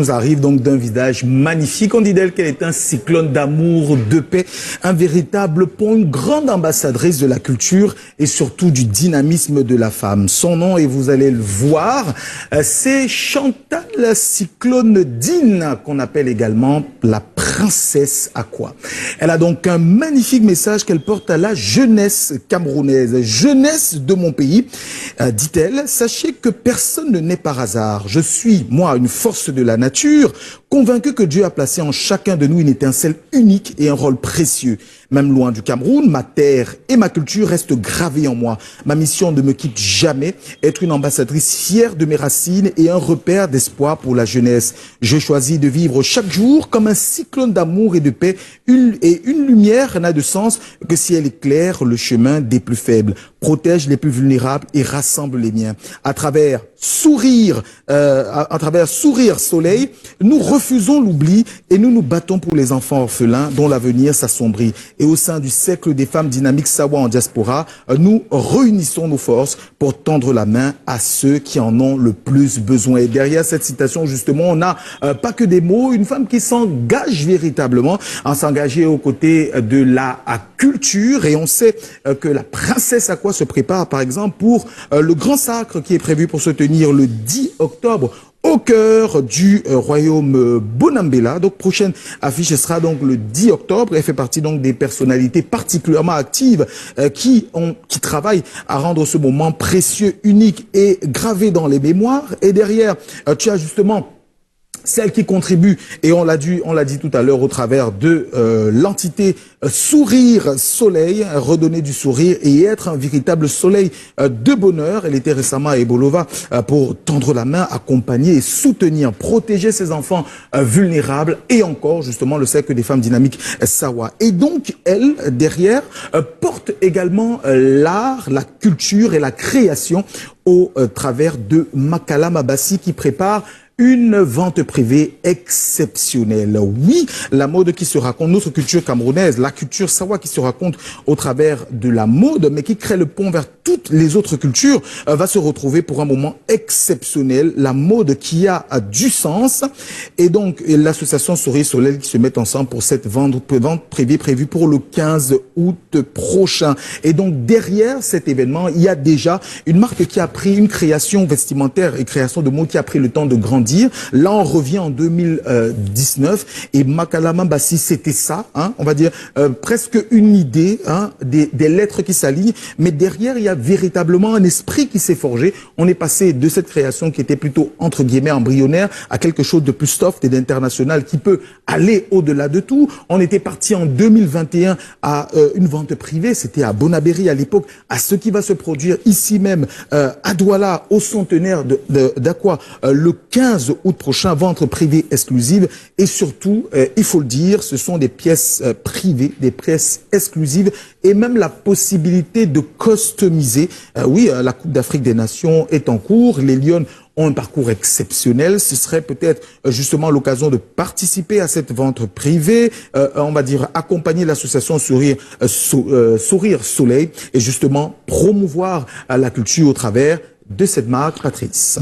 nous arrive donc d'un visage magnifique. On dit d'elle qu'elle est un cyclone d'amour, de paix, un véritable pont, une grande ambassadrice de la culture et surtout du dynamisme de la femme. Son nom, et vous allez le voir, c'est Chantal Cyclone-Dine, qu'on appelle également la princesse Aqua. Elle a donc un magnifique message qu'elle porte à la jeunesse camerounaise. Jeunesse de mon pays, dit-elle, sachez que personne ne naît par hasard. Je suis, moi, une force de la nature, convaincu que Dieu a placé en chacun de nous une étincelle unique et un rôle précieux. Même loin du Cameroun, ma terre et ma culture restent gravées en moi. Ma mission ne me quitte jamais, être une ambassadrice fière de mes racines et un repère d'espoir pour la jeunesse. Je choisis de vivre chaque jour comme un cyclone d'amour et de paix. Une lumière n'a de sens que si elle éclaire le chemin des plus faibles, protège les plus vulnérables et rassemble les miens. À travers sourire soleil, nous refusons l'oubli et nous nous battons pour les enfants orphelins dont l'avenir s'assombrit. Et au sein du cercle des femmes dynamiques Sawa en diaspora, nous réunissons nos forces pour tendre la main à ceux qui en ont le plus besoin. Et derrière cette citation, justement, on n'a pas que des mots, une femme qui s'engage véritablement à s'engager aux côtés de la culture. Et on sait que la princesse Aqua se prépare, par exemple, pour le grand sacre qui est prévu pour se tenir le 10 octobre au cœur du royaume Bonambela. Donc, prochaine affiche sera donc le 10 octobre. Elle fait partie donc des personnalités particulièrement actives qui travaillent à rendre ce moment précieux, unique et gravé dans les mémoires. Et derrière, tu as justement celle qui contribue, et on l'a dit tout à l'heure au travers de l'entité Sourire Soleil, redonner du sourire et être un véritable soleil de bonheur. Elle était récemment à Ebolova pour tendre la main, accompagner et soutenir, protéger ses enfants vulnérables et encore justement le cercle des femmes dynamiques Sawa. Et donc elle, derrière, porte également l'art, la culture et la création au travers de Makala Mabassi qui prépare une vente privée exceptionnelle. Oui, la mode qui se raconte, notre culture camerounaise, la culture Sawa qui se raconte au travers de la mode, mais qui crée le pont vers toutes les autres cultures, va se retrouver pour un moment exceptionnel. La mode qui a du sens. Et donc, l'association Sourire Soleil qui se met ensemble pour cette vente privée prévue pour le 15 août prochain. Et donc, derrière cet événement, il y a déjà une marque qui a pris une création vestimentaire et création de mots qui a pris le temps de grandir. Là, on revient en 2019 et Makala Mabassi, c'était ça, on va dire, presque une idée, des lettres qui s'alignent, mais derrière, il y a véritablement un esprit qui s'est forgé. On est passé de cette création qui était plutôt, entre guillemets, embryonnaire à quelque chose de plus soft et d'international qui peut aller au-delà de tout. On était parti en 2021 à une vente privée, c'était à Bonabéry à l'époque, à ce qui va se produire ici même, à Douala, au centenaire d'Aqua, le 15 août prochain, vente privée exclusive. Et surtout, il faut le dire, ce sont des pièces privées, des pièces exclusives et même la possibilité de customiser. Oui, la Coupe d'Afrique des Nations est en cours. Les Lions ont un parcours exceptionnel. Ce serait peut-être justement l'occasion de participer à cette vente privée, on va dire accompagner l'association Sourire Soleil et justement promouvoir la culture au travers de cette marque, Patrice.